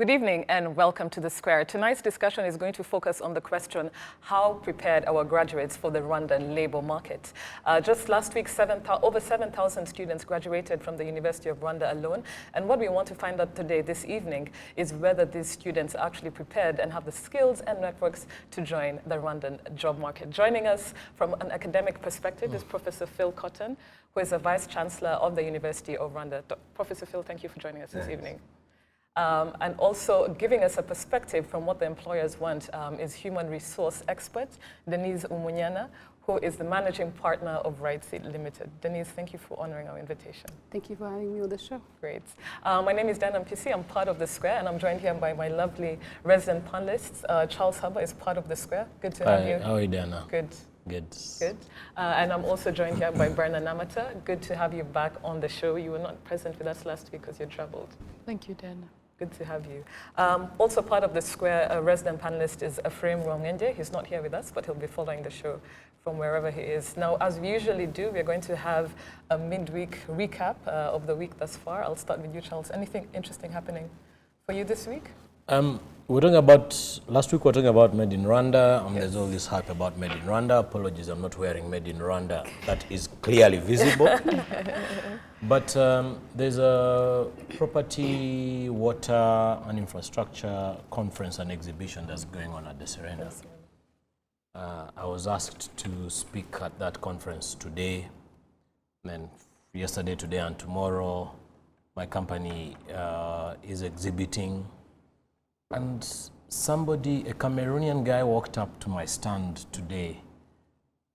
Good evening and welcome to The Square. Tonight's discussion is going to focus on the question, how prepared our graduates for the Rwandan labor market? Just last week, over 7,000 students graduated from the University of Rwanda alone. And what we want to find out today, this evening, is whether these students are actually prepared and have the skills and networks to join the Rwandan job market. Joining us from an academic perspective is Professor Phil Cotton, who is a Vice Chancellor of the University of Rwanda. Professor Phil, thank you for joining us this evening. And also giving us a perspective from what the employers want is human resource expert Denise Umunyana, who is the managing partner of RightSeat Limited. Denise, thank you for honoring our invitation. Thank you for having me on the show. Great. My name is Dan Mpisi. I'm part of The Square, and I'm joined here by my lovely resident panelists. Charles Haber is part of The Square. Good to have you. How are you, Dana? Good. Good. Good. And I'm also joined here by Bernard Namata. Good to have you back on the show. You were not present with us last week because you traveled. Thank you, Dana. Good to have you. Also part of The Square, a resident panelist is Ephraim Rwangenge. He's not here with us, but he'll be following the show from wherever he is. Now, as we usually do, we're going to have a midweek recap of the week thus far. I'll start with you, Charles. Anything interesting happening for you this week? We're talking about, last week we were talking about Made in Rwanda. Yes. There's all this hype about Made in Rwanda. Apologies, I'm not wearing Made in Rwanda. That is clearly visible. But there's a property, water, and infrastructure conference and exhibition that's going on at the Serena. Yes. I was asked to speak at that conference today, then yesterday, today, and tomorrow. My company is exhibiting. And somebody, a Cameroonian guy, walked up to my stand today,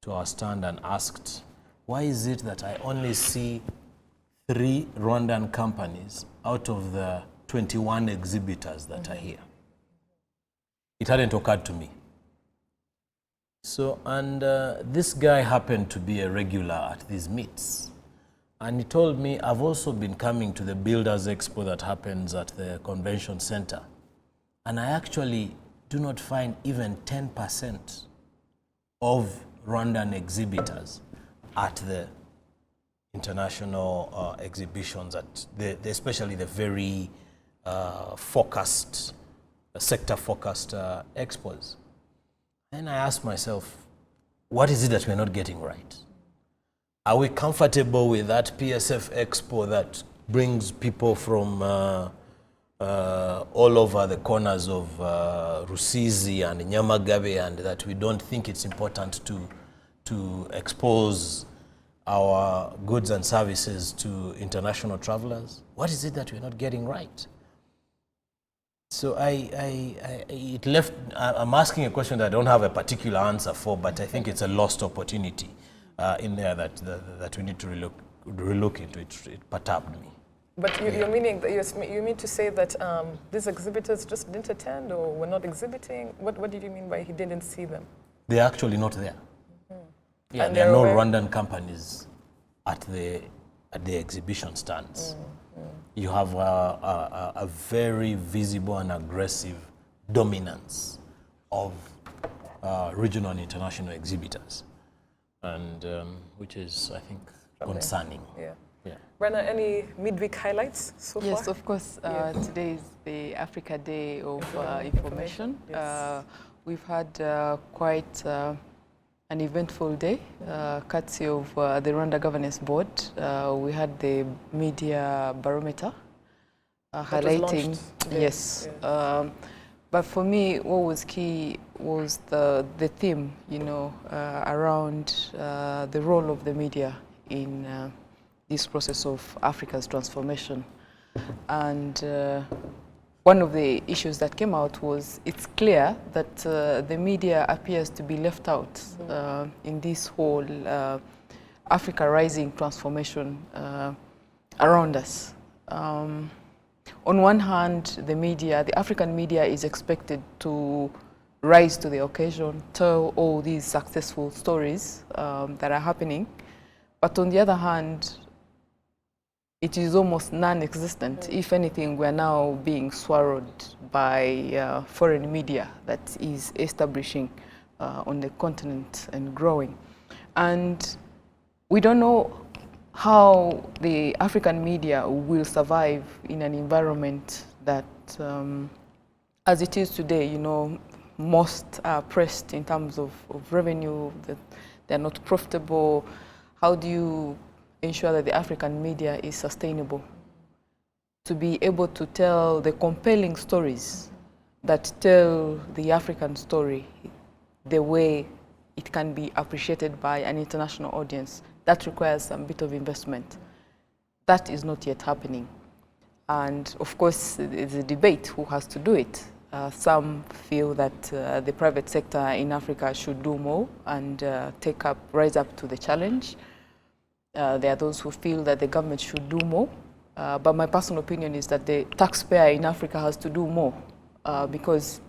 to our stand, and asked, why is it that I only see 3 Rwandan companies out of the 21 exhibitors that are here? It hadn't occurred to me. So, and this guy happened to be a regular at these meets. And he told me, I've also been coming to the Builders Expo that happens at the convention center. And I actually do not find even 10% of Rwandan exhibitors at the international exhibitions, especially the very focused, sector-focused expos. And I asked myself, what is it that we're not getting right? Are we comfortable with that PSF expo that brings people from all over the corners of Rusizi and Nyamagabe, and that we don't think it's important to expose our goods and services to international travelers? What is it that we're not getting right? So I'm asking a question that I don't have a particular answer for, but I think it's a lost opportunity in there that we need to relook into. It perturbed me. But you're meaning that you mean to say that these exhibitors just didn't attend or were not exhibiting? What did you mean by he didn't see them? They're actually not there. Mm-hmm. Yeah, and there are no Rwandan companies at the exhibition stands. Mm-hmm. You have a very visible and aggressive dominance of regional and international exhibitors, and which is, I think, concerning. Yeah. Yeah. Rana, any midweek highlights so far? Yes, of course. Today is the Africa Day of Information. Yes. We've had quite an eventful day, courtesy of the Rwanda Governance Board. We had the media barometer highlighting. Yes. But for me, what was key was the theme, around the role of the media in this process of Africa's transformation. And one of the issues that came out was it's clear that the media appears to be left out in this whole Africa rising transformation around us. On one hand, the African media is expected to rise to the occasion, tell all these successful stories that are happening. But on the other hand, it is almost non-existent. If anything, we're now being swallowed by foreign media that is establishing on the continent and growing. And we don't know how the African media will survive in an environment that as it is today, you know, most are pressed in terms of revenue, that they're not profitable. How do you ensure that the African media is sustainable? To be able to tell the compelling stories that tell the African story the way it can be appreciated by an international audience, that requires some bit of investment. That is not yet happening. And of course, it's a debate who has to do it. Some feel that the private sector in Africa should do more and rise up to the challenge. There are those who feel that the government should do more. But my personal opinion is that the taxpayer in Africa has to do more because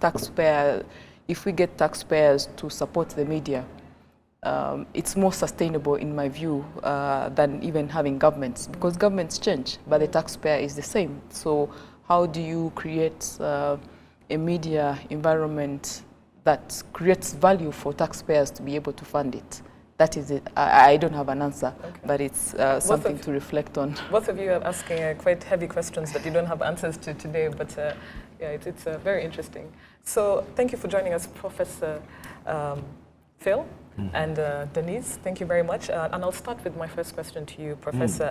if we get taxpayers to support the media, it's more sustainable in my view than even having governments, because governments change, but the taxpayer is the same. So how do you create a media environment that creates value for taxpayers to be able to fund it? That is it. I don't have an answer, but it's something to reflect on. Both of you are asking quite heavy questions that you don't have answers to today, but yeah, it's very interesting. So thank you for joining us, Professor Phil and Denise. Thank you very much. And I'll start with my first question to you, Professor,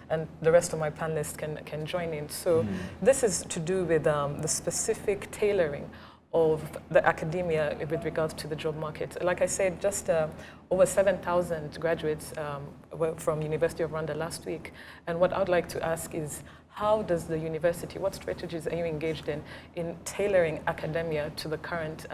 and the rest of my panelists can join in. So this is to do with the specific tailoring of the academia with regards to the job market. Like I said, just over 7,000 graduates were from University of Rwanda last week. And what I'd like to ask is, how does the university, what strategies are you engaged in tailoring academia to the current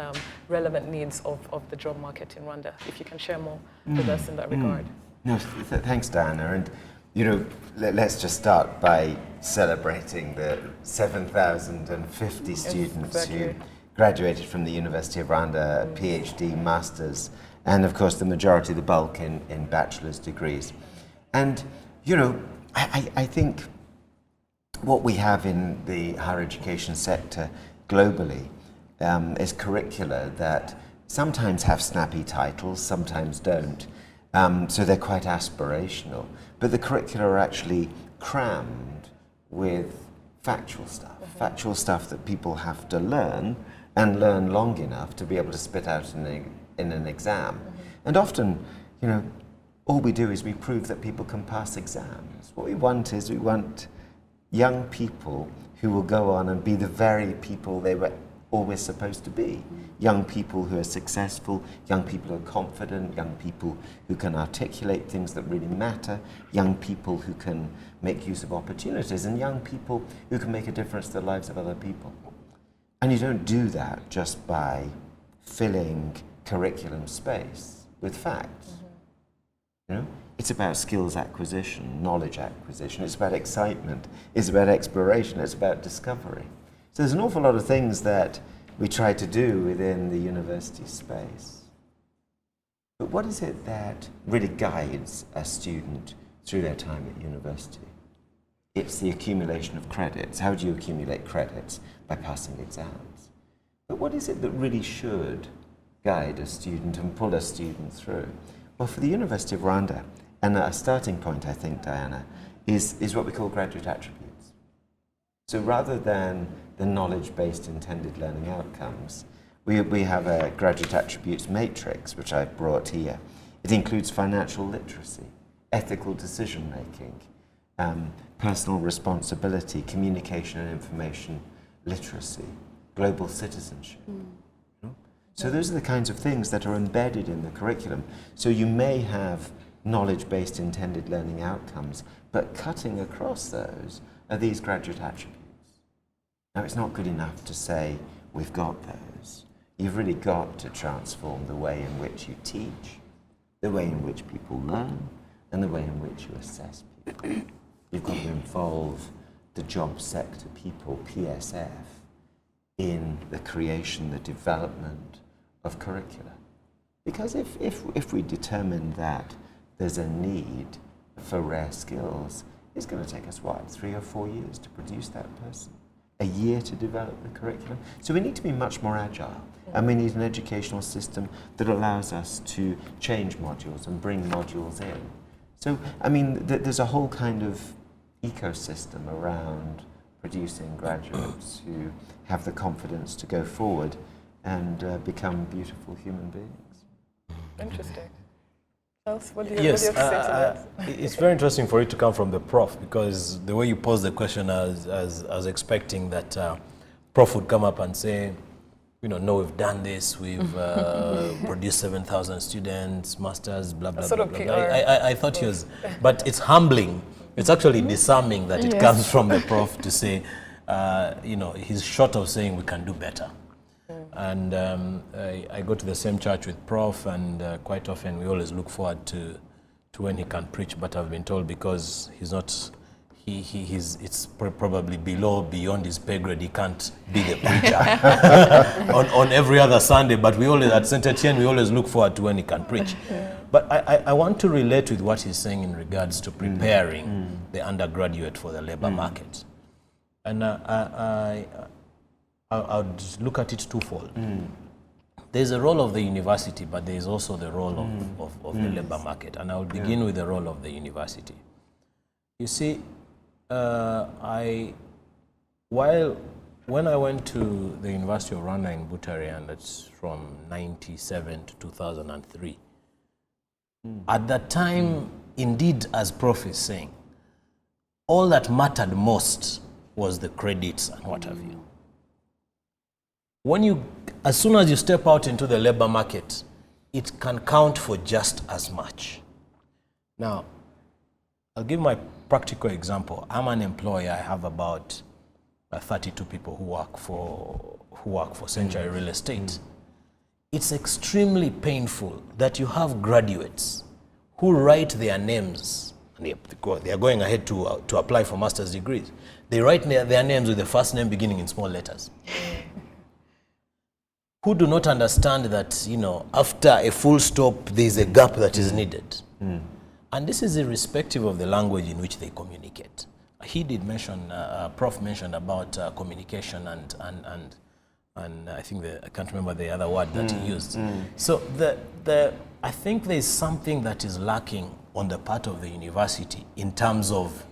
relevant needs of the job market in Rwanda? If you can share more with us in that regard. No, thanks, Diana. And you know, let's just start by celebrating the 7,050 students who graduated from the University of Rwanda, PhD, masters, and of course the majority, the bulk in bachelor's degrees. And you know, I think what we have in the higher education sector globally is curricula that sometimes have snappy titles, sometimes don't. So they're quite aspirational. But the curricula are actually crammed with factual stuff that people have to learn and learn long enough to be able to spit out in an exam. And often, you know, all we do is we prove that people can pass exams. What we want is we want young people who will go on and be the very people they were always supposed to be. Young people who are successful, young people who are confident, young people who can articulate things that really matter, young people who can make use of opportunities, and young people who can make a difference to the lives of other people. And you don't do that just by filling curriculum space with facts. You know? It's about skills acquisition, knowledge acquisition, it's about excitement, it's about exploration, it's about discovery. So there's an awful lot of things that we try to do within the university space. But what is it that really guides a student through their time at university? It's the accumulation of credits. How do you accumulate credits? By passing exams. But what is it that really should guide a student and pull a student through? Well, for the University of Rwanda, and a starting point, I think, Diana, is what we call graduate attributes. So rather than the knowledge-based intended learning outcomes, we have a graduate attributes matrix, which I brought here. It includes financial literacy, ethical decision-making, personal responsibility, communication and information literacy, global citizenship. So those are the kinds of things that are embedded in the curriculum. So you may have knowledge-based intended learning outcomes, but cutting across those are these graduate attributes. Now, it's not good enough to say, we've got those. You've really got to transform the way in which you teach, the way in which people learn, and the way in which you assess people. You've got to involve the job sector people, PSF, in the creation, the development of curricula. Because if we determine that there's a need for rare skills, it's going to take us, what, 3 or 4 years to produce that person? A year to develop the curriculum? So we need to be much more agile, and we need an educational system that allows us to change modules and bring modules in. So, I mean, there's a whole kind of ecosystem around producing graduates who have the confidence to go forward and become beautiful human beings. Interesting. Else, what do you, Yes, what do you have to say to that? it's very interesting for it to come from the prof, because the way you pose the question, I was expecting that prof would come up and say, you know, no, we've done this, we've produced 7,000 students, masters, blah, blah, Sort blah, of blah. PR. I thought he was, but it's humbling. It's actually disarming that it comes from the prof to say, you know, he's short of saying we can do better. And I go to the same church with prof, and quite often we always look forward to when he can preach, but I've been told because he's not, it's probably beyond his pay grade, he can't be the preacher on every other Sunday, but we always, at St. Etienne, we always look forward to when he can preach. But I want to relate with what he's saying in regards to preparing the undergraduate for the labor market. And I would look at it twofold. There's a role of the university, but there's also the role of the labor market. And I will begin with the role of the university. You see, when I went to the University of Rwanda in Butare, and that's from 97 to 2003, at that time, indeed, as Prof is saying, all that mattered most was the credits and what have you. As soon as you step out into the labor market, it can count for just as much. Now, I'll give my practical example. I'm an employer. I have about 32 people who work for Century Real Estate. It's extremely painful that you have graduates who write their names, and they are going ahead to apply for master's degrees. They write their names with the first name beginning in small letters. Who do not understand that, you know, after a full stop, there's a gap that is needed. And this is irrespective of the language in which they communicate. He did mention, Prof mentioned about communication and I think I can't remember the other word that he used. So I think there's something that is lacking on the part of the university in terms of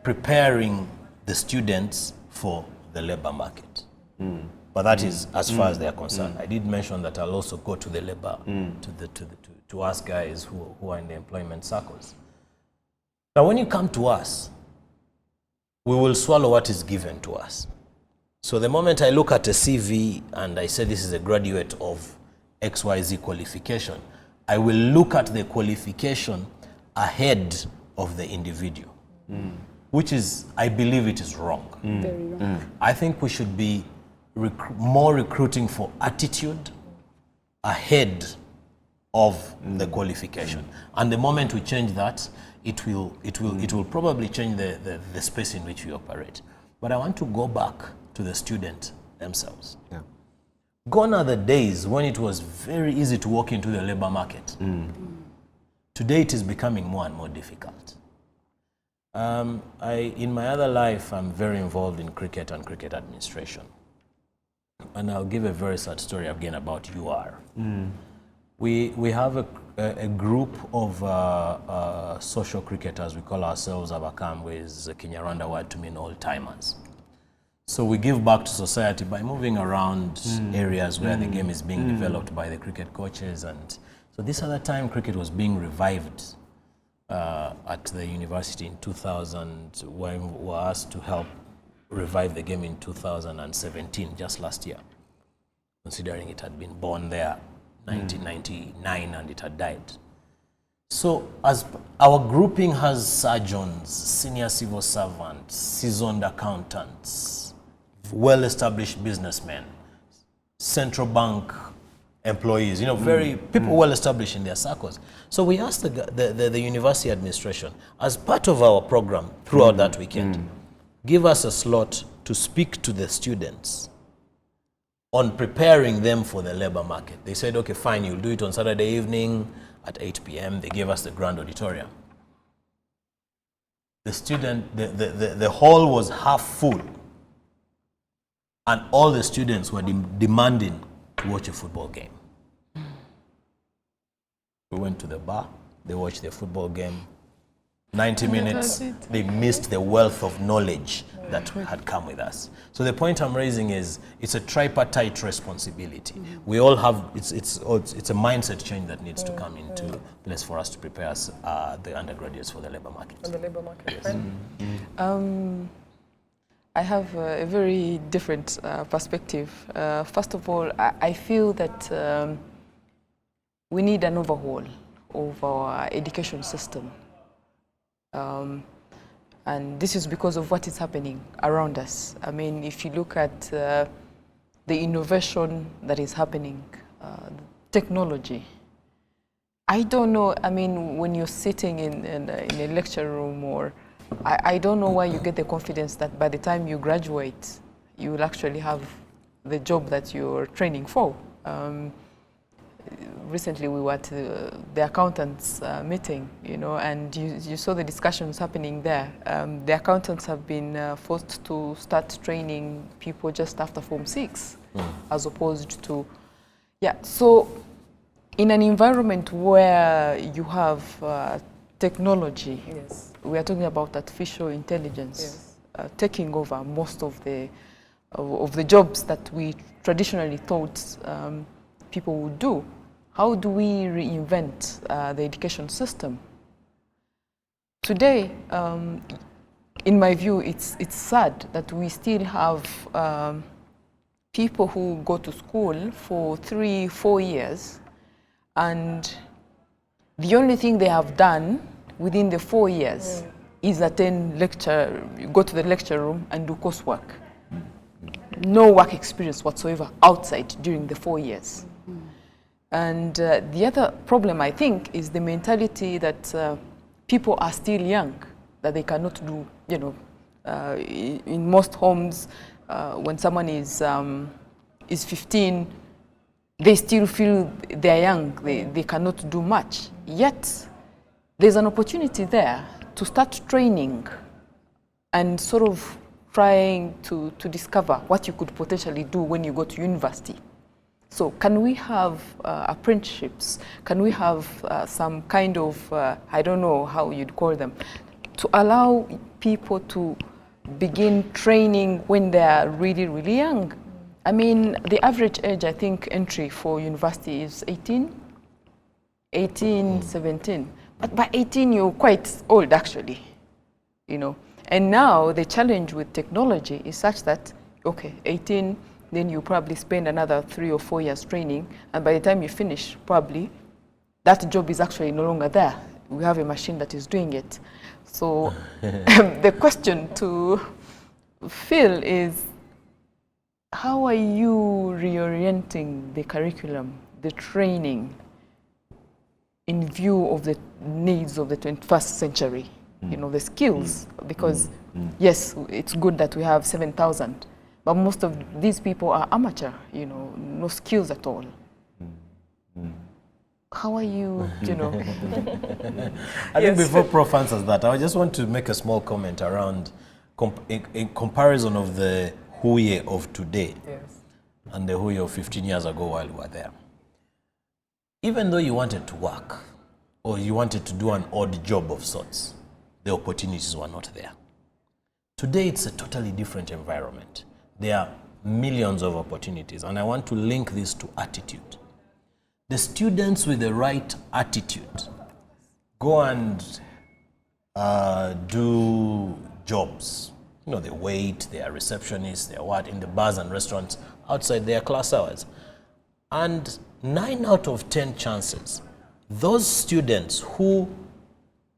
preparing the students for the labor market. But that is as far as they are concerned. I did mention that I'll also go to the labor, to us guys who are in the employment circles. Now, when you come to us, we will swallow what is given to us. So the moment I look at a CV and I say this is a graduate of XYZ qualification, I will look at the qualification ahead of the individual, which is, I believe it is wrong. Very wrong. I think we should be more recruiting for attitude ahead of the qualification. And the moment we change that, it will probably change the space in which we operate. But I want to go back to the student themselves. Yeah. Gone are the days when it was very easy to walk into the labor market. Today it is becoming more and more difficult. In my other life, I'm very involved in cricket and cricket administration. And I'll give a very sad story again about UR. We have a group of social cricketers. We call ourselves Abakamwe, is a Kinyarwanda word to mean old-timers. So we give back to society by moving around areas where the game is being developed by the cricket coaches. And so this other time, cricket was being revived at the university in 2000, when we were asked to help revive the game in 2017, just last year, considering it had been born there 1999 and it had died. So as our grouping has surgeons, senior civil servants, seasoned accountants, well-established businessmen, central bank employees, you know, people well-established in their circles. So we asked the university administration, as part of our program throughout that weekend, give us a slot to speak to the students on preparing them for the labor market. They said, okay, fine, you'll do it on Saturday evening at 8 p.m. They gave us the grand auditorium. The hall was half full, and all the students were demanding to watch a football game. We went to the bar, they watched the football game, 90 minutes, they missed the wealth of knowledge that had come with us. So the point I'm raising is it's a tripartite responsibility. We all have, it's a mindset change that needs to come into place for us to prepare us, the undergraduates for the labor market. For the labor market, Yes. I have a very different perspective. First of all, I feel that we need an overhaul of our education system. And this is because of what is happening around us. I mean, if you look at the innovation that is happening, technology, I don't know, I mean, when you're sitting in a lecture room, or I don't know why you get the confidence that by the time you graduate, you will actually have the job that you're training for. Recently we were at the accountants meeting, you know, and you saw the discussions happening there. The accountants have been forced to start training people just after Form 6, as opposed to, so in an environment where you have technology, yes, we are talking about artificial intelligence, yes, taking over most of the jobs that we traditionally thought people would do. How do we reinvent the education system? Today, in my view, it's sad that we still have people who go to school for 3-4 years, and the only thing they have done within the 4 years is attend lecture, go to the lecture room and do coursework. No work experience whatsoever outside during the 4 years. And the other problem, I think, is the mentality that people are still young, that they cannot do, you know, in most homes, when someone is 15, they still feel they're young, they cannot do much. Yet, there's an opportunity there to start training and sort of trying to discover what you could potentially do when you go to university. So can we have apprenticeships? Can we have some kind of, I don't know how you'd call them, to allow people to begin training when they are really, really young? I mean, the average age, I think, entry for university is 18, 17. But by 18, you're quite old, actually, you know. And now the challenge with technology is such that, okay, 18, then you probably spend another 3 or 4 years training, and by the time you finish, probably, that job is actually no longer there. We have a machine that is doing it. So the question to Phil is, how are you reorienting the curriculum, the training, in view of the needs of the 21st century? You know, the skills, because yes, it's good that we have 7,000, but most of these people are amateur, you know, no skills at all. How are you, you know? I think before Prof answers that, I just want to make a small comment around in comparison of the Huye of today and the Huye of 15 years ago while we were there. Even though you wanted to work or you wanted to do an odd job of sorts, the opportunities were not there. Today, it's a totally different environment. There are millions of opportunities, and I want to link this to attitude. The students with the right attitude go and do jobs. You know, they wait, they are receptionists, they are what, in the bars and restaurants outside their class hours. And 9 out of 10 chances, those students who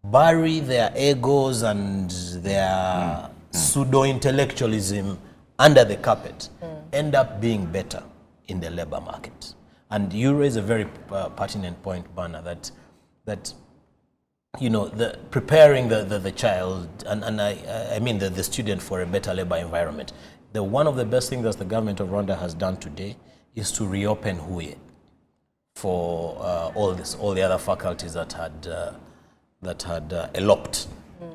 bury their egos and their pseudo-intellectualism under the carpet end up being better in the labor market. And you raise a very pertinent point, Bana, that you know, preparing the child and I mean the student for a better labor environment. One of the best things that the government of Rwanda has done today is to reopen Huye for all the other faculties that had eloped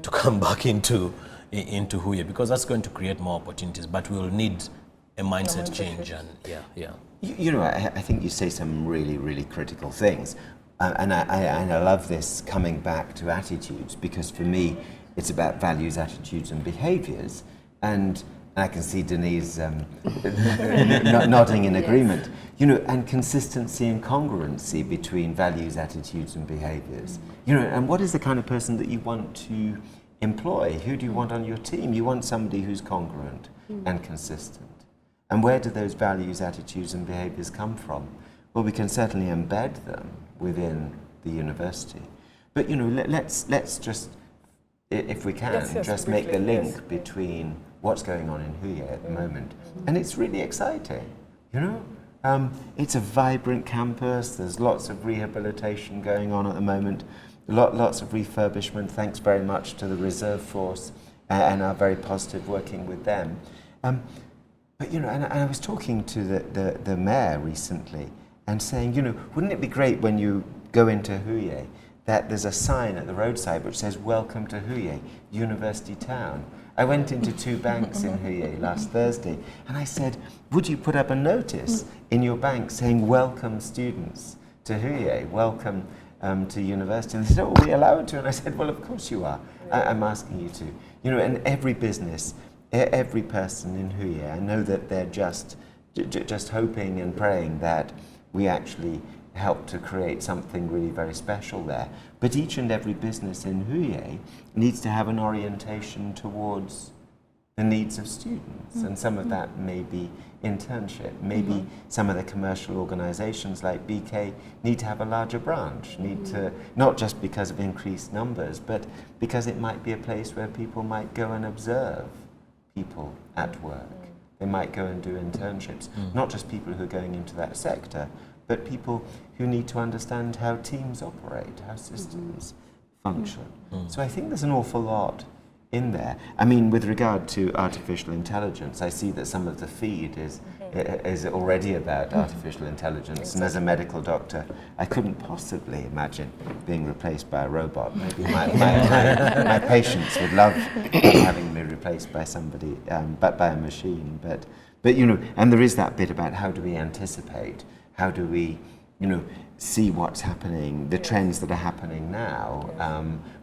to come back into Huye, because that's going to create more opportunities, but we will need a mindset change. And you know, I think you say some really, really critical things. and I love this coming back to attitudes, because for me it's about values, attitudes and behaviours, and I can see Denise nodding in agreement. You know, and consistency and congruency between values, attitudes and behaviours. You know, and what is the kind of person that you want to employ? Who do you want on your team? You want somebody who's congruent and consistent. And where do those values, attitudes and behaviours come from? Well, we can certainly embed them within the university. But, you know, let's just, if we can, just make the link between what's going on in Huye at the moment. And it's really exciting, you know? It's a vibrant campus. There's lots of rehabilitation going on at the moment, lots of refurbishment. Thanks very much to the Reserve Force and our very positive working with them. But, you know, and I was talking to the mayor recently and saying, you know, wouldn't it be great when you go into Huye that there's a sign at the roadside which says, "Welcome to Huye, University Town." I went into 2 banks in Huye last Thursday and I said, would you put up a notice in your bank saying, "Welcome students to Huye, welcome to university"? And they said, "Oh, are we allowed to?" And I said, well, of course you are. I'm asking you to. You know, and every business, every person in Huye, I know that they're just hoping and praying that we actually help to create something really very special there. But each and every business in Huye needs to have an orientation towards the needs of students. And some of that may be internship. Maybe some of the commercial organizations like BK need to have a larger branch, need to, not just because of increased numbers, but because it might be a place where people might go and observe people at work. They might go and do internships, not just people who are going into that sector, but people who need to understand how teams operate, how systems function. So I think there's an awful lot in there. I mean, with regard to artificial intelligence, I see that some of the feed is already about artificial intelligence, and as a medical doctor, I couldn't possibly imagine being replaced by a robot. Maybe my patients would love having me replaced by somebody, but by a machine. But you know, and there is that bit about how do we anticipate, how do we, you know, see what's happening, the trends that are happening now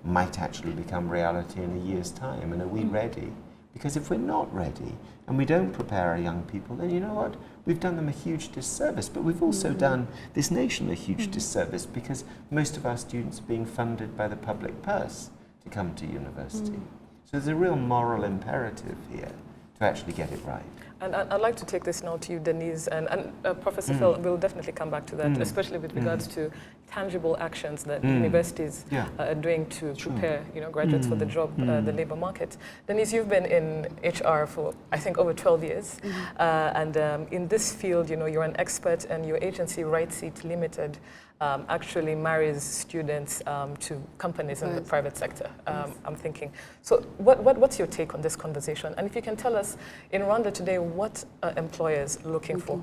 might actually become reality in a year's time, and are we ready? Because if we're not ready and we don't prepare our young people, then you know what? We've done them a huge disservice, but we've also done this nation a huge disservice, because most of our students are being funded by the public purse to come to university. So there's a real moral imperative here to actually get it right. And I'd like to take this now to you, Denise, and Professor Phil will definitely come back to that, especially with regards to tangible actions that universities are doing to prepare, you know, graduates for the job, the labor market. Denise, you've been in HR for, I think, over 12 years, and in this field, you know, you're an expert, and your agency, Right Seat Limited, actually marries students to companies in the private sector, I'm thinking. So what's your take on this conversation? And if you can tell us, in Rwanda today, what are employers looking for?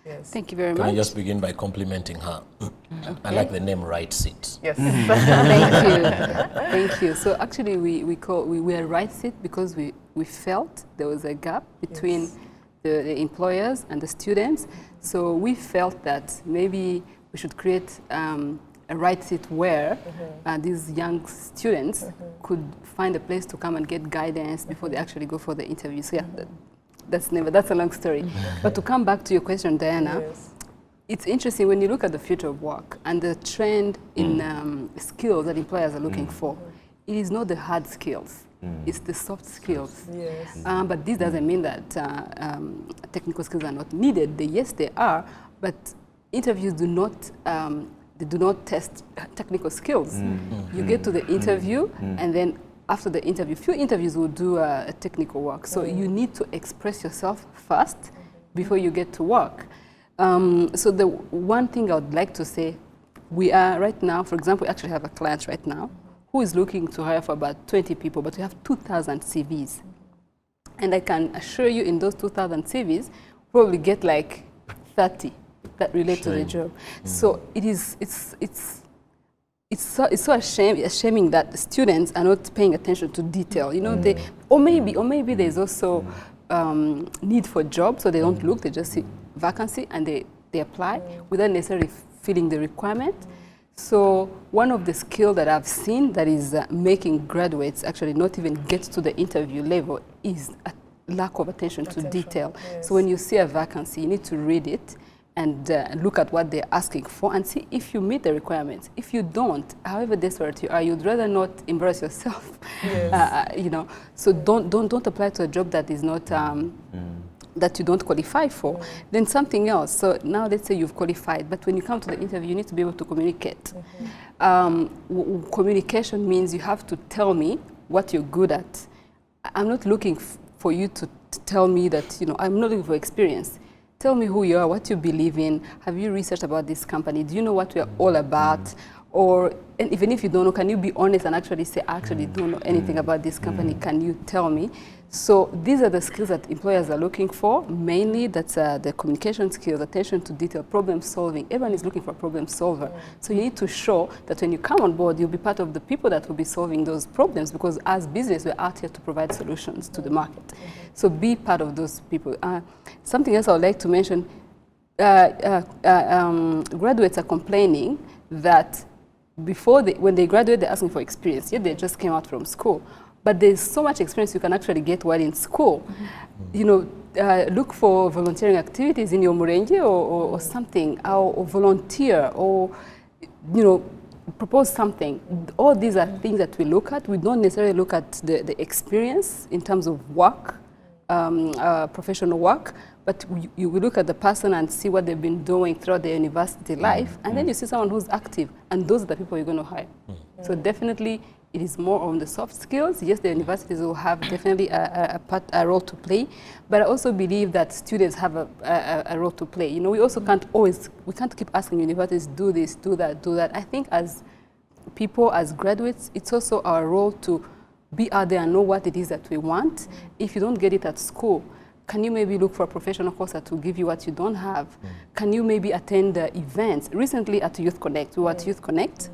Yes. Thank you very much. Can I just begin by complimenting her? I like the name Right Seat. Yes. Thank you. Thank you. So actually we are Right Seat because we felt there was a gap between the employers and the students. So we felt that maybe we should create a Right Seat where these young students could find a place to come and get guidance before they actually go for the interview. So yeah, that's a long story. But to come back to your question, Diana, it's interesting when you look at the future of work and the trend in skills that employers are looking for. It is not the hard skills. It's the soft skills. Yes. But this doesn't mean that technical skills are not needed. Yes, they are, but interviews do not test technical skills. You get to the interview, and then after the interview, few interviews will do a technical work. So you need to express yourself first before you get to work. So the one thing I would like to say, we are right now, for example, we actually have a client right now who is looking to hire for about 20 people, but we have 2,000 CVs. And I can assure you, in those 2,000 CVs, probably get like 30 that relate to the job. So it's so shaming that the students are not paying attention to detail. You know, or maybe there's also need for jobs, so they don't look. They just see vacancy and they apply without necessarily filling the requirement. So one of the skills that I've seen that is making graduates actually not even get to the interview level is a lack of attention to detail. Yes. So when you see a vacancy, you need to read it and look at what they're asking for and see if you meet the requirements. If you don't, however desperate you are, you'd rather not embarrass yourself. Yes. You know, so don't apply to a job that is not that you don't qualify for. Then something else. So now let's say you've qualified, but when you come to the interview, you need to be able to communicate. Communication means you have to tell me what you're good at. I'm not looking for you to tell me that, you know, I'm not looking for experience. Tell me who you are, what you believe in. Have you researched about this company? Do you know what we are all about? Or, and even if you don't know, can you be honest and actually say, I actually don't know anything about this company, can you tell me? So these are the skills that employers are looking for. Mainly that's the communication skills, attention to detail, problem solving. Everyone is looking for a problem solver. So you need to show that when you come on board, you'll be part of the people that will be solving those problems, because as business, we're out here to provide solutions to the market. So be part of those people. Something else I would like to mention, graduates are complaining that when they graduate, they're asking for experience. Yet they just came out from school. But there's so much experience you can actually get while in school. You know, look for volunteering activities in your murenge or something, or volunteer, or, you know, propose something. All these are things that we look at. We don't necessarily look at the experience in terms of work, professional work, but we look at the person and see what they've been doing throughout their university life, and then you see someone who's active, and those are the people you're going to hire. So definitely, it is more on the soft skills. Yes, the universities will have definitely a role to play, but I also believe that students have a role to play. You know, we also we can't keep asking universities, do this, do that, do that. I think as people, as graduates, it's also our role to be out there and know what it is that we want. If you don't get it at school, can you maybe look for a professional course that will give you what you don't have? Can you maybe attend events? Recently at Youth Connect, we were at Youth Connect.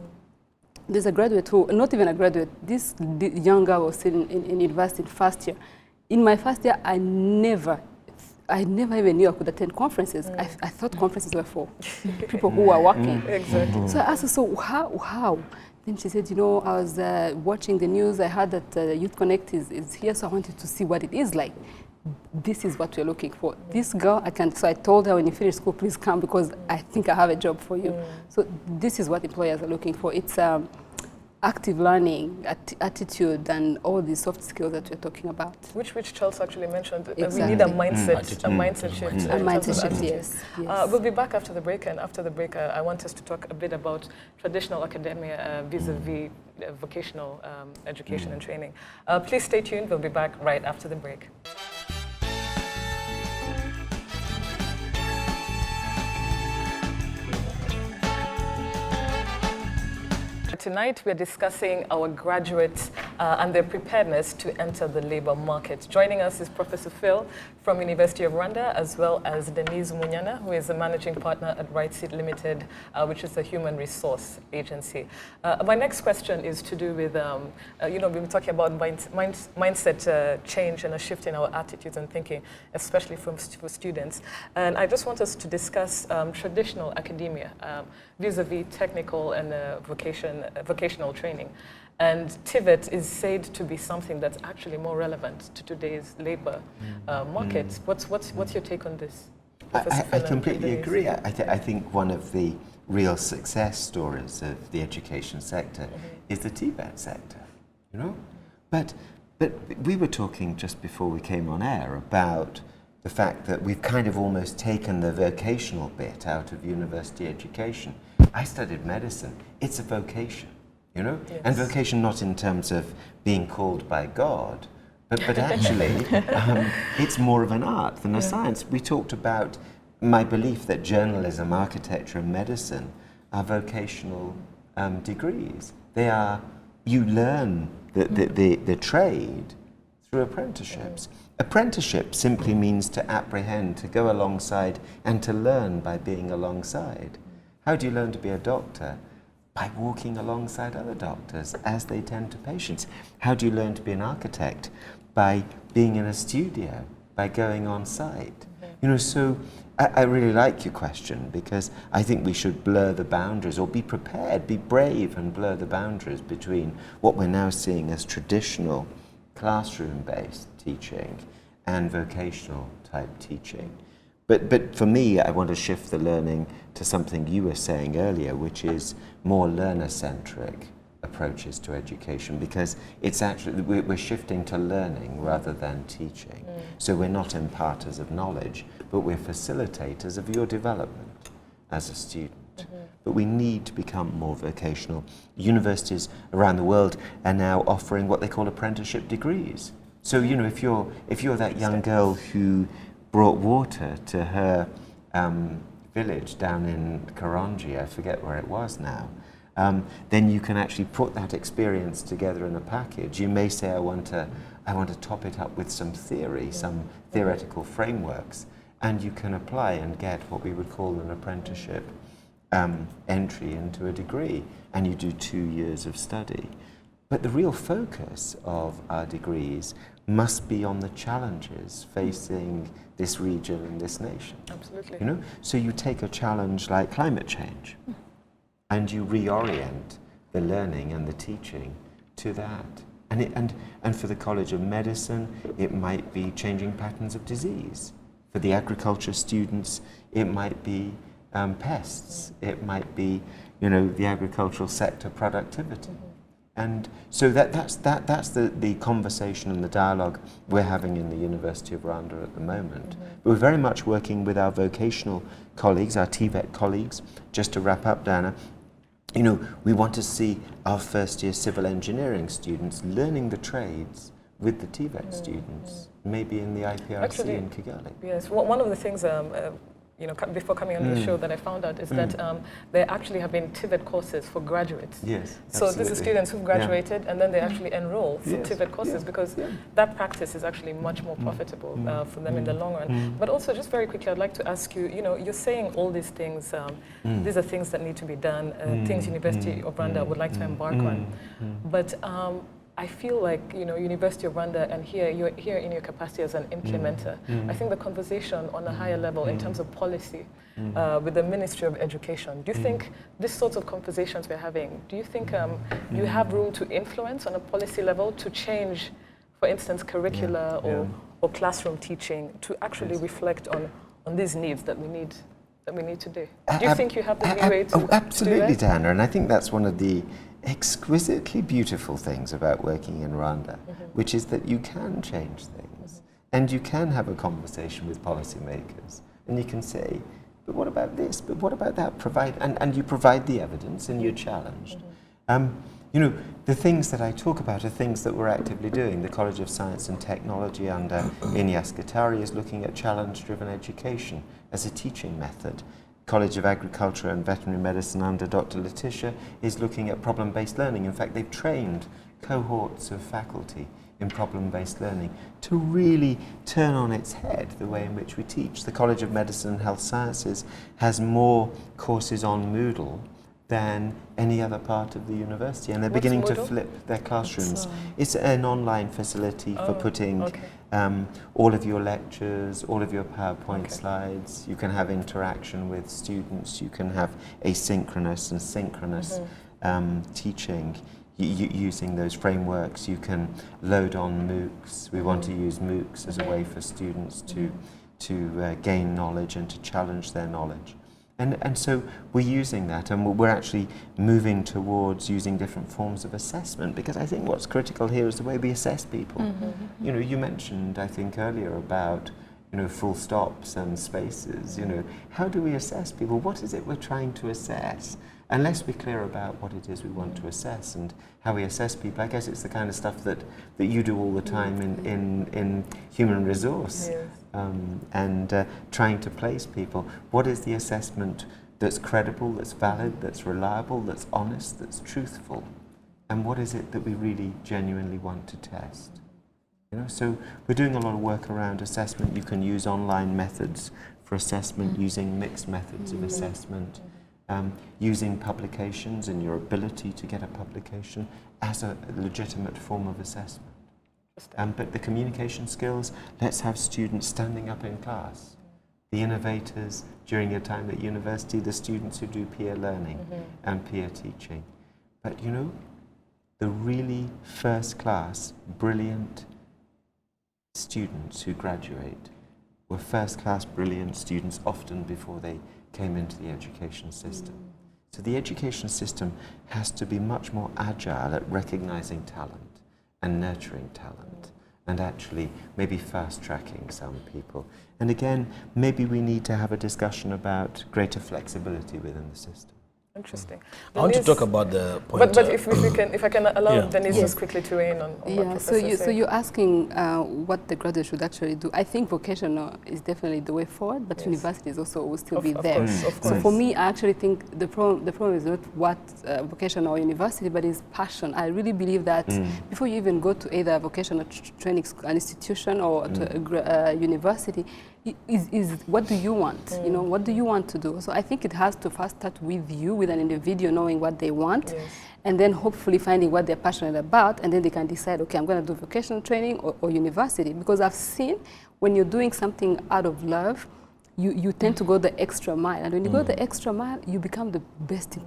There's a graduate who, not even a graduate, this young girl was still in university first year. In my first year, I never even knew I could attend conferences. I thought conferences were for people who are working. Exactly. So I asked her, so how? Then she said, you know, I was watching the news. I heard that Youth Connect is here, so I wanted to see what it is like. This is what we're looking for. This girl, so I told her, when you finish school, please come, because I think I have a job for you. So this is what employers are looking for. It's active learning, attitude, and all these soft skills that we're talking about. Which Charles actually mentioned. Exactly. We need a mindset shift. A mindset shift, yes. We'll be back after the break, and after the break, I want us to talk a bit about traditional academia vis-a-vis vocational education and training. Please stay tuned. We'll be back right after the break. Tonight, we're discussing our graduates and their preparedness to enter the labor market. Joining us is Professor Phil from University of Rwanda, as well as Denise Munyana, who is a managing partner at Right Seat Limited, which is a human resource agency. My next question is to do with, you know, we've been talking about mindset change and a shift in our attitudes and thinking, especially for students. And I just want us to discuss traditional academia vis-a-vis technical and vocational training. And TVET is said to be something that's actually more relevant to today's labor market. What's your take on this? I completely agree. I think one of the real success stories of the education sector is the TVET sector, you know? But we were talking just before we came on air about the fact that we've kind of almost taken the vocational bit out of university education. I studied medicine. It's a vocation, you know? Yes. And vocation not in terms of being called by God, but actually it's more of an art than a science. We talked about my belief that journalism, architecture and medicine are vocational degrees. They are, you learn the trade through apprenticeships. Apprenticeship simply means to apprehend, to go alongside and to learn by being alongside. How do you learn to be a doctor? By walking alongside other doctors as they tend to patients. How do you learn to be an architect? By being in a studio, by going on site. You know, so I really like your question, because I think we should blur the boundaries, or be prepared, be brave and blur the boundaries between what we're now seeing as traditional classroom-based teaching and vocational type teaching. But for me, I want to shift the learning to something you were saying earlier, which is more learner-centric approaches to education, because it's actually, we're shifting to learning rather than teaching. So we're not imparters of knowledge, but we're facilitators of your development as a student. But we need to become more vocational. Universities around the world are now offering what they call apprenticeship degrees. So, you know, if you're that young girl who brought water to her village down in Karongi, I forget where it was now, then you can actually put that experience together in a package. You may say, I want to top it up with some theory, some theoretical frameworks, and you can apply and get what we would call an apprenticeship entry into a degree, and you do 2 years of study. But the real focus of our degrees must be on the challenges facing this region and this nation. Absolutely. You know, so you take a challenge like climate change, and you reorient the learning and the teaching to that. And for the College of Medicine, it might be changing patterns of disease. For the agriculture students, it might be pests. It might be, you know, the agricultural sector productivity. And so that's the conversation and the dialogue we're having in the University of Rwanda at the moment. But we're very much working with our vocational colleagues, our TVET colleagues. Just to wrap up, Diana, you know, we want to see our first year civil engineering students learning the trades with the TVET students, maybe in the IPRC Actually, in Kigali. Yes, one of the things you know, before coming on the show that I found out is that there actually have been TVET courses for graduates. Yes, So these are students who've graduated and then they actually enroll for TVET courses because that practice is actually much more profitable for them in the long run. But also, just very quickly, I'd like to ask you, you know, you're saying all these things, these are things that need to be done, things University of Rwanda would like to embark on. But I feel like, you know, University of Rwanda, and you're here in your capacity as an implementer. I think the conversation on a higher level in terms of policy with the Ministry of Education, do you think these sorts of conversations we're having, do you think you have room to influence on a policy level to change, for instance, curricula or classroom teaching to actually reflect on these needs that we need today? Do you think you have the leeway to absolutely, do that? Diana, and I think that's one of the exquisitely beautiful things about working in Rwanda, which is that you can change things, and you can have a conversation with policymakers, and you can say, but what about this? But what about that? And you provide the evidence, and you're challenged. You know, the things that I talk about are things that we're actively doing. The College of Science and Technology under Inyas Katari is looking at challenge-driven education as a teaching method. College of Agriculture and Veterinary Medicine under Dr. Letitia is looking at problem-based learning. In fact, they've trained cohorts of faculty in problem-based learning to really turn on its head the way in which we teach. The College of Medicine and Health Sciences has more courses on Moodle than any other part of the university, and they're beginning to flip their classrooms. It's an online facility for putting all of your lectures, all of your PowerPoint slides. You can have interaction with students. You can have asynchronous and synchronous teaching using those frameworks. You can load on MOOCs. We want to use MOOCs as a way for students to gain knowledge and to challenge their knowledge. And so we're using that, and we're actually moving towards using different forms of assessment, because I think what's critical here is the way we assess people. You know, you mentioned, I think, earlier about, you know, full stops and spaces. You know, how do we assess people? What is it we're trying to assess? Unless we're clear about what it is we want to assess and how we assess people, I guess it's the kind of stuff that you do all the time in human resource. And trying to place people. What is the assessment that's credible, that's valid, that's reliable, that's honest, that's truthful? And what is it that we really genuinely want to test? You know, so we're doing a lot of work around assessment. You can use online methods for assessment, using mixed methods of assessment, using publications and your ability to get a publication as a legitimate form of assessment. But the communication skills, let's have students standing up in class the innovators during your time at university, the students who do peer learning and peer teaching. But you know, the really first class, brilliant students who graduate were first class, brilliant students often before they came into the education system. So the education system has to be much more agile at recognizing talent and nurturing talent and actually maybe fast-tracking some people. And again, maybe we need to have a discussion about greater flexibility within the system. Interesting. I want to talk about the point. But if I can allow Denise just quickly to weigh in on what Professor so you're asking what the graduate should actually do. I think vocational is definitely the way forward, but universities also will still be there. Of course. So for me, I actually think the problem is not what vocational or university, but is passion. I really believe that before you even go to either a vocational training institution or to a university, is what do you want? You know, what do you want to do? So I think it has to first start with you, with an individual knowing what they want, and then hopefully finding what they're passionate about, and then they can decide, okay, I'm going to do vocational training or university. Because I've seen when you're doing something out of love, you tend to go the extra mile, and when you go the extra mile, you become the best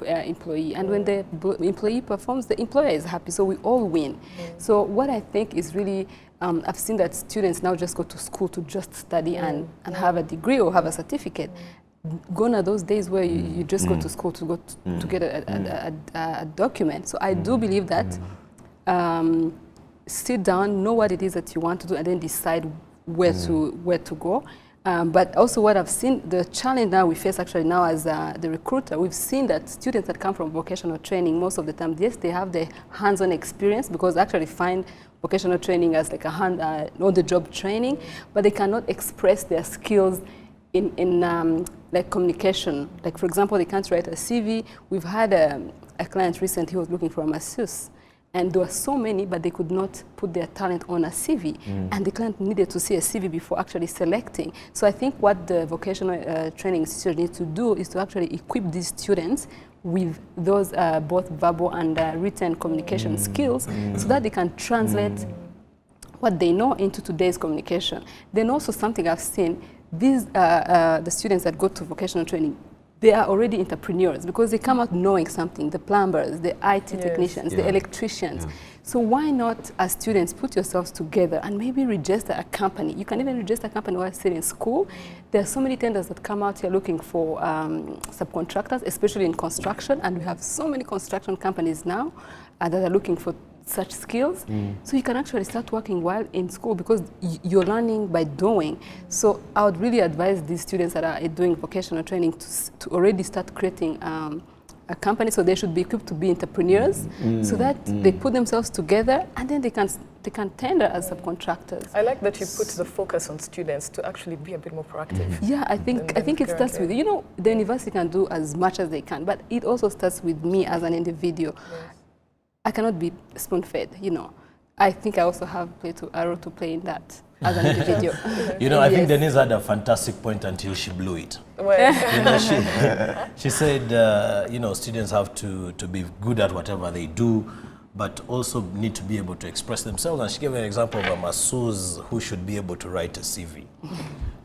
employee, and when the employee performs, the employer is happy, so we all win. So what I think is really, I've seen that students now just go to school to just study and have a degree or have a certificate. Gone are those days where you just go to school to get a document. So I do believe that sit down, know what it is that you want to do, and then decide where to go. But also what I've seen, the challenge now we face actually now as the recruiter, we've seen that students that come from vocational training, most of the time, yes, they have the hands-on experience, because they actually find vocational training as like a on-the-job training, but they cannot express their skills in like communication. Like, for example, they can't write a CV. We've had a client recently who was looking for a masseuse, and there were so many, but they could not put their talent on a CV. And the client needed to see a CV before actually selecting. So I think what the vocational training institute needs to do is to actually equip these students with those both verbal and written communication skills, so that they can translate what they know into today's communication. Then also something I've seen, these the students that go to vocational training, they are already entrepreneurs because they come out knowing something, the plumbers, the IT technicians, the electricians. So why not, as students, put yourselves together and maybe register a company? You can even register a company while still in school. There are so many tenders that come out here looking for subcontractors, especially in construction, and we have so many construction companies now that are looking for such skills. So you can actually start working while in school, because you're learning by doing. So I would really advise these students that are doing vocational training to already start creating a company. So they should be equipped to be entrepreneurs, so that they put themselves together, and then they can tender as subcontractors. I like that you put the focus on students to actually be a bit more proactive. Yeah, I think it starts with, you know, the university can do as much as they can, but it also starts with me as an individual. I cannot be spoon-fed, you know. I think I also have a role to play in that as an individual. You know, I think Denise had a fantastic point until she blew it. Well, You know, she said, you know, students have to be good at whatever they do, but also need to be able to express themselves. And she gave an example of a masseuse who should be able to write a CV.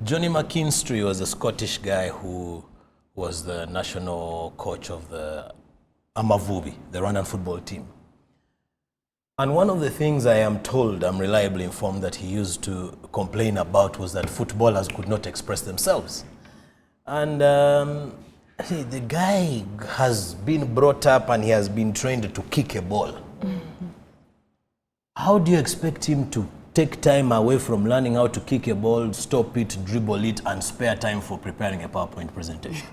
Johnny McKinstry was a Scottish guy who was the national coach of the Amavubi, the Rwandan football team. And one of the things I am told, I'm reliably informed, that he used to complain about was that footballers could not express themselves. And the guy has been brought up and he has been trained to kick a ball. How do you expect him to take time away from learning how to kick a ball, stop it, dribble it, and spare time for preparing a PowerPoint presentation?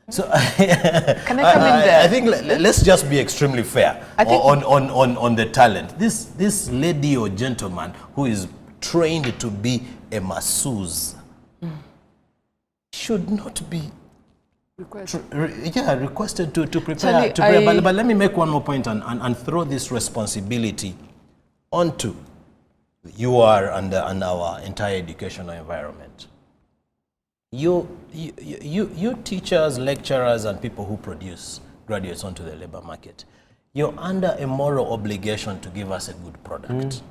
So Can I come in there? I think let's just be extremely fair on the talent. This lady or gentleman who is trained to be a masseuse should not be requested to prepare. But let me make one more point and throw this responsibility onto you and our entire educational environment. You teachers, lecturers, and people who produce graduates onto the labor market, you're under a moral obligation to give us a good product.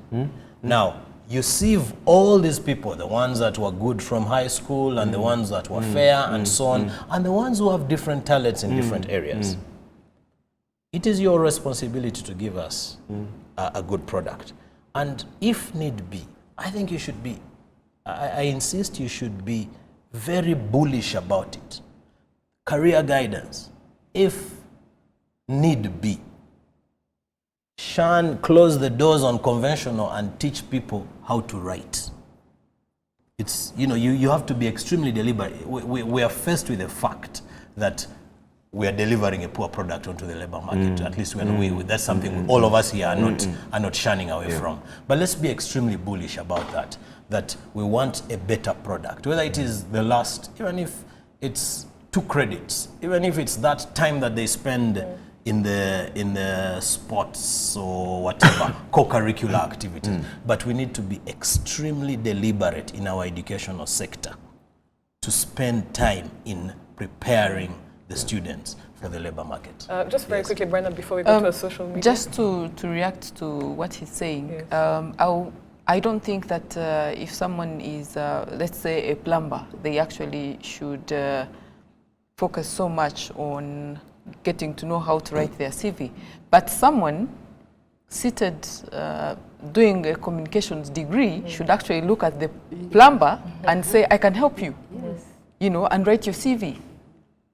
Now, you sieve all these people, the ones that were good from high school and the ones that were fair and so on, and the ones who have different talents in different areas. It is your responsibility to give us a good product. And if need be, I think you should be, I insist you should be very bullish about it. Career guidance, if need be. Close the doors on conventional and teach people how to write. It's, you know, you have to be extremely deliberate. We are faced with the fact that we are delivering a poor product onto the labor market. At least when that's something all of us here are not shunning away from. But let's be extremely bullish about that we want a better product. Whether it is the last, even if it's 2 credits, even if it's that time that they spend in the sports or whatever, co-curricular activities. But we need to be extremely deliberate in our educational sector to spend time in preparing the students for the labor market. Just very quickly, Brendan, before we go to social media. Just to react to what he's saying, I don't think that if someone is, let's say, a plumber, they actually should focus so much on getting to know how to write their CV. But someone seated doing a communications degree should actually look at the plumber and say, I can help you, you know, and write your CV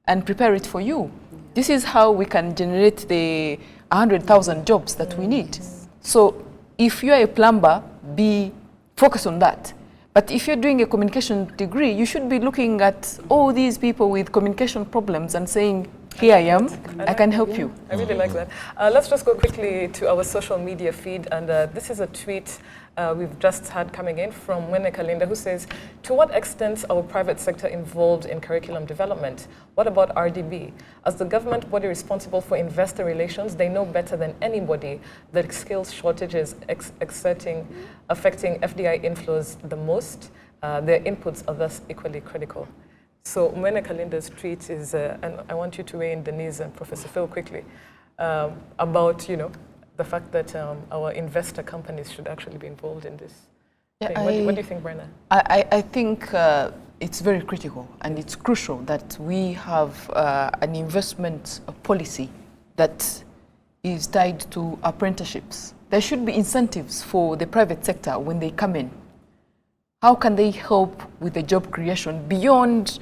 and prepare it for you. This is how we can generate the 100,000 jobs that we need. So if you're a plumber, be focused on that. But if you're doing a communication degree, you should be looking at all these people with communication problems and saying, here I am, I can help you. I really like that. Let's just go quickly to our social media feed. And this is a tweet we've just had coming in from Mwene Kalinda, who says, to what extent is our private sector involved in curriculum development? What about RDB? As the government body responsible for investor relations, they know better than anybody that skills shortages affecting FDI inflows the most. Their inputs are thus equally critical. So Mwene Kalinda's tweet is, and I want you to weigh in, Denise and Professor Phil, quickly, about, you know, the fact that our investor companies should actually be involved in this. What do you think, Brenna? I think it's very critical and it's crucial that we have an investment policy that is tied to apprenticeships. There should be incentives for the private sector when they come in. How can they help with the job creation beyond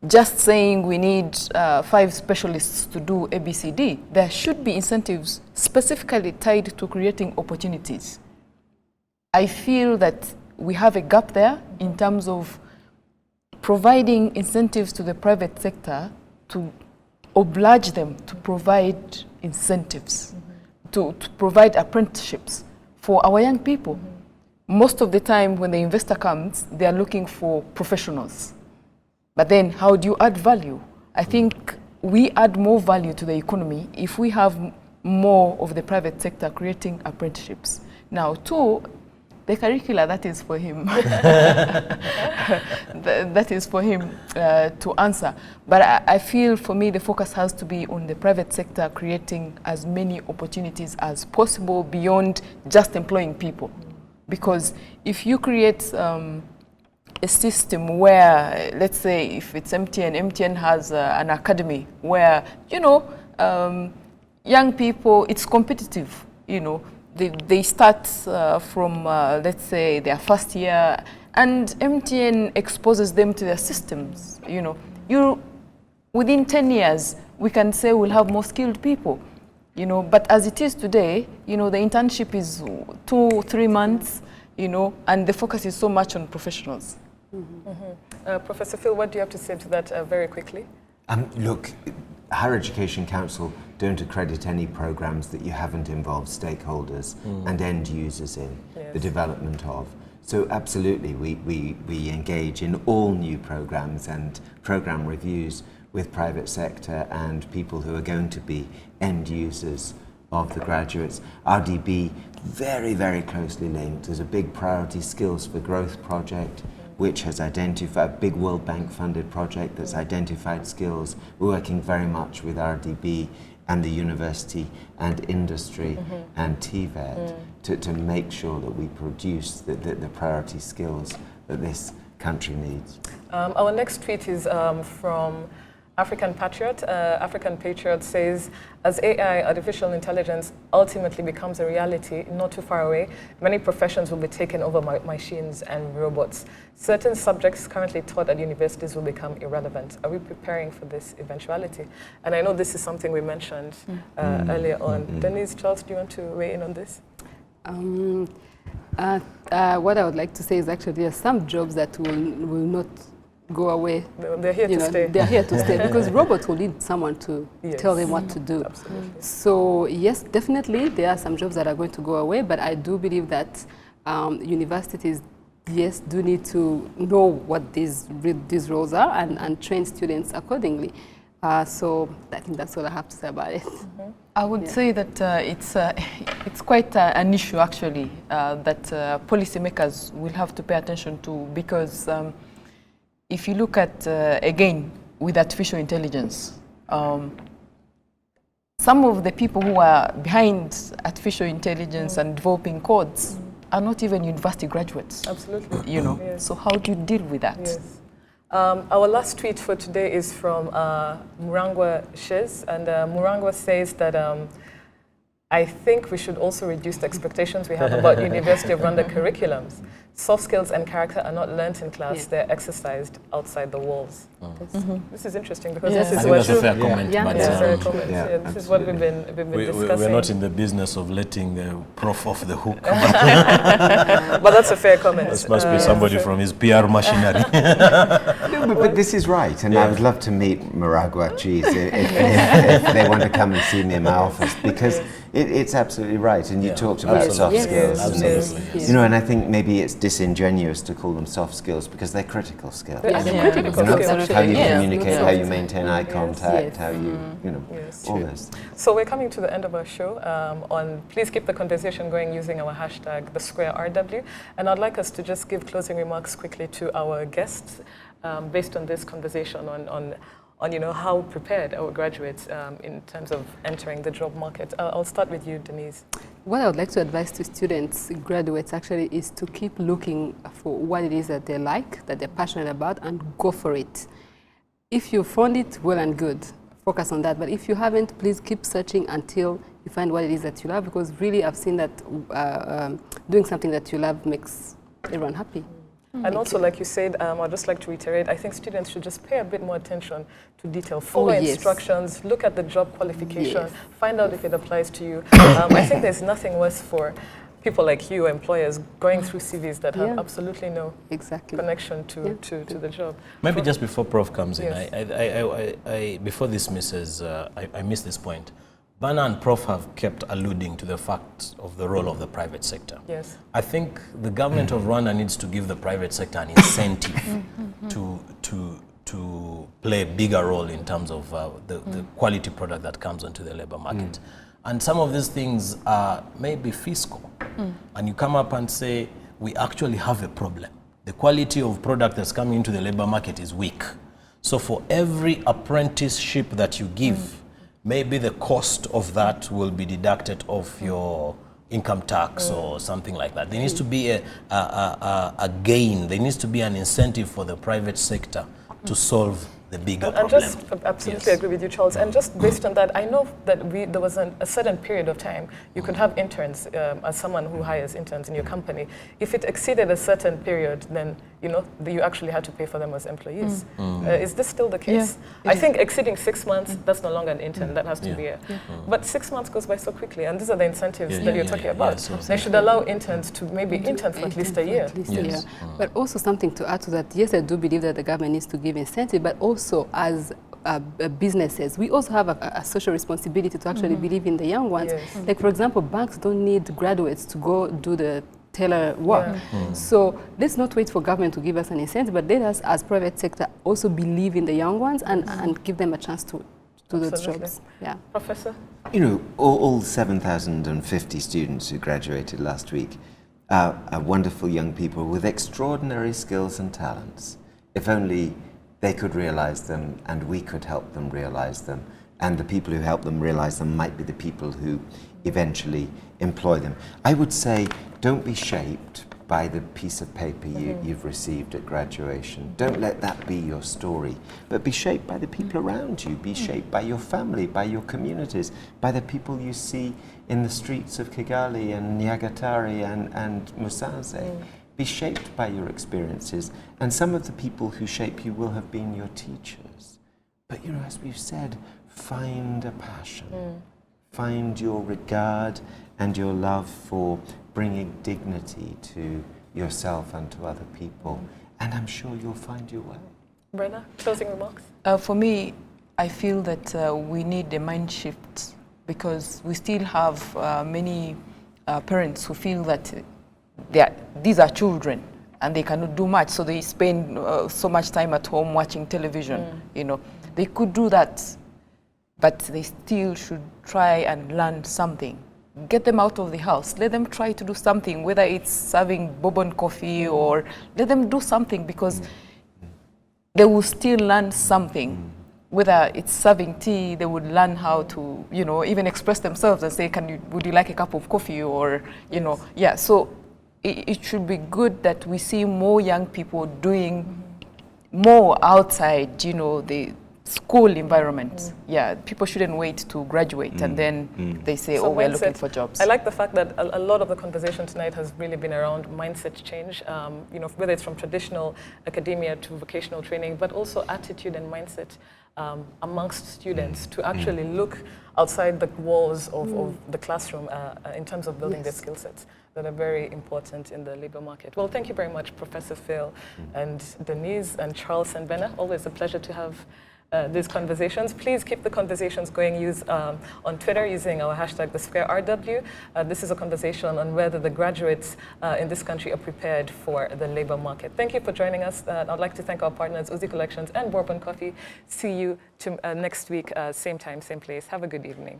just saying we need 5 specialists to do ABCD? There should be incentives specifically tied to creating opportunities. I feel that we have a gap there in terms of providing incentives to the private sector to oblige them to provide incentives, to provide apprenticeships for our young people. Most of the time when the investor comes, they are looking for professionals. But then how do you add value? I think we add more value to the economy if we have more of the private sector creating apprenticeships. Now, 2, the curricula, that is for him. That is for him to answer. But I feel for me the focus has to be on the private sector creating as many opportunities as possible beyond just employing people. Because if you create a system where, let's say, if it's MTN has an academy where, you know, young people, it's competitive, you know. They start from, let's say, their first year, and MTN exposes them to their systems, you know. Within 10 years, we can say we'll have more skilled people. You know, but as it is today, you know, the internship is 2-3 months, you know, and the focus is so much on professionals. Professor Phil, what do you have to say to that very quickly? Look, Higher Education Council don't accredit any programs that you haven't involved stakeholders and end users in the development of. So absolutely, we engage in all new programs and program reviews with private sector and people who are going to be end users of the graduates. RDB, very, very closely linked. There's a big priority skills for growth project, which has identified, a big World Bank funded project that's identified skills. We're working very much with RDB and the university and industry and TVET to make sure that we produce the priority skills that this country needs. Our next tweet is from African Patriot. African Patriot says, as AI, artificial intelligence, ultimately becomes a reality not too far away, many professions will be taken over by machines and robots. Certain subjects currently taught at universities will become irrelevant. Are we preparing for this eventuality? And I know this is something we mentioned earlier on. Denise, Charles, do you want to weigh in on this? What I would like to say is actually there are some jobs that will not go away. They're here to stay. They're here to stay because robots will need someone to tell them what to do. Absolutely. So yes, definitely there are some jobs that are going to go away, but I do believe that universities, yes, do need to know what these roles are and train students accordingly. So I think that's all I have to say about it. I would say that it's quite an issue actually that policymakers will have to pay attention to, because if you look at, again, with artificial intelligence, some of the people who are behind artificial intelligence and developing codes are not even university graduates. Absolutely. You know, Yes. so how do you deal with that? Yes. Our last tweet for today is from Murangwa Shiz, and Murangwa says that I think we should also reduce the expectations we have about University of Rwanda curriculums. Soft skills and character are not learnt in class, they're exercised outside the walls. This is interesting because this I is think what that's a fair comment. Yeah. But, Yeah, fair comment. Yeah, Yeah, this is what we've been discussing. we're not in the business of letting the prof off the hook. But that's a fair comment. This must be somebody from his PR machinery. No, but this is right, and I would love to meet Maragua Cheese if they want to come and see me in my office, because it's absolutely right. And you talked about soft skills, Absolutely. and, you know, and I think maybe it's disingenuous to call them soft skills because they're critical skills. They're critical You know, skills. how you Yeah. communicate, how you maintain eye Yes. contact, Yes. how you know, Yes. all this. So we're coming to the end of our show. Please keep the conversation going using our hashtag #TheSquareRW. And I'd like us to just give closing remarks quickly to our guests based on this conversation on you know, how prepared our graduates in terms of entering the job market. I'll start with you, Denise. What I would like to advise to students, graduates actually, is to keep looking for what it is that they like, that they're passionate about, and go for it. If you found it, well and good, focus on that. But if you haven't, please keep searching until you find what it is that you love, because really I've seen that doing something that you love makes everyone happy. And also, like you said, I'd just like to reiterate, I think students should just pay a bit more attention to detail. Follow instructions, look at the job qualification, find out if it applies to you. I think there's nothing worse for people like you, employers, going through CVs that have absolutely no connection to the job. Maybe just before Prof comes in, Yes. before this misses, I missed this point. Bana and Prof have kept alluding to the fact of the role of the private sector. Yes. I think the government of Rwanda needs to give the private sector an incentive to play a bigger role in terms of the quality product that comes onto the labor market. And some of these things are maybe fiscal. And you come up and say, we actually have a problem. The quality of product that's coming into the labor market is weak. So for every apprenticeship that you give, maybe the cost of that will be deducted off your income tax or something like that. There needs to be a gain. There needs to be an incentive for the private sector to solve the bigger problem. And just absolutely agree with you, Charles. And just based on that, I know that there was a certain period of time you could have interns as someone who hires interns in your company. If it exceeded a certain period, then you actually had to pay for them as employees. Is this still the case? Yeah, I think exceeding 6 months, that's no longer an intern. That has to be a. But 6 months goes by so quickly, and these are the incentives that you're talking about. They should allow interns to maybe intern for at least a year. But also something to add to that, yes, I do believe that the government needs to give incentive, but also as businesses, we also have a social responsibility to actually believe in the young ones. Yes. Like, for example, banks don't need graduates to go do the tailor work. So let's not wait for government to give us an incentive, but let us, as private sector, also believe in the young ones and give them a chance to do those jobs. Yeah. Professor? You know, all 7,050 students who graduated last week are wonderful young people with extraordinary skills and talents. If only they could realize them and we could help them realize them. And the people who help them realize them might be the people who eventually employ them. I would say don't be shaped by the piece of paper you've received at graduation. Don't let that be your story, but be shaped by the people around you, be shaped by your family, by your communities, by the people you see in the streets of Kigali and Nyagatare and Musanze. Be shaped by your experiences, and some of the people who shape you will have been your teachers. But you know, as we've said, find a passion. Find your regard and your love for bringing dignity to yourself and to other people, and I'm sure you'll find your way. Brenna, closing remarks? For me, I feel that we need a mind shift, because we still have many parents who feel that these are children and they cannot do much, so they spend so much time at home watching television. You know, they could do that, but they still should try and learn something. Get them out of the house. Let them try to do something, whether it's serving bourbon coffee or let them do something, because they will still learn something. Whether it's serving tea, they would learn how to, you know, even express themselves and say, would you like a cup of coffee, or, you know, yeah. So it should be good that we see more young people doing more outside, you know, the school environment. Yeah, people shouldn't wait to graduate and then they say, So oh, we're mindset. looking for jobs. I like the fact that a lot of the conversation tonight has really been around mindset change, you know, whether it's from traditional academia to vocational training, but also attitude and mindset amongst students to actually look outside the walls of the classroom in terms of building their skill sets that are very important in the labor market. Well, thank you very much, Professor Phil and Denise and Charles and Brenna. Always a pleasure to have these conversations. Please keep the conversations going. Use on Twitter using our hashtag #TheSquareRW. This is a conversation on whether the graduates in this country are prepared for the labor market. Thank you for joining us. I'd like to thank our partners, Uzi Collections and Bourbon Coffee. See you next week, same time, same place. Have a good evening.